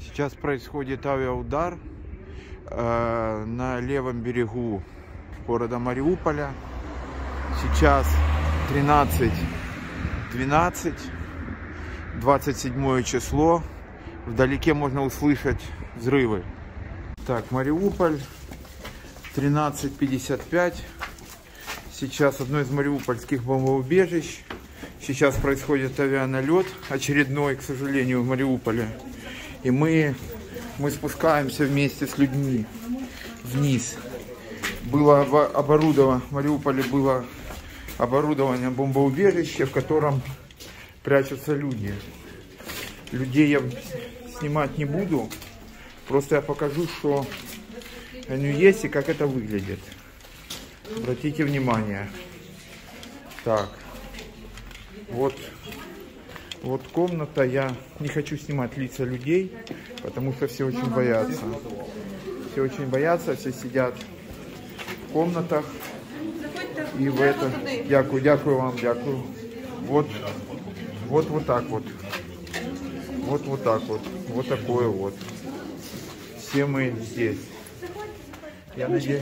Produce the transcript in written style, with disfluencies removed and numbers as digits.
Сейчас происходит авиаудар на левом берегу города Мариуполя. Сейчас 13:12, 27 число. Вдалеке можно услышать взрывы. Так, Мариуполь, 13:55. Сейчас одно из мариупольских бомбоубежищ. Сейчас происходит авианалет, очередной, к сожалению, в Мариуполе. И мы спускаемся вместе с людьми вниз. Было оборудовано, в Мариуполе было оборудование бомбоубежища, в котором прячутся люди. Людей я снимать не буду, просто я покажу, что они есть и как это выглядит. Обратите внимание. Так, вот комната. Я не хочу снимать лица людей, потому что все очень боятся. Все очень боятся, все сидят в комнатах. И в это... Дякую вам, дякую. Вот так вот. Вот так вот. Вот такое вот. Все мы здесь. Я надеюсь...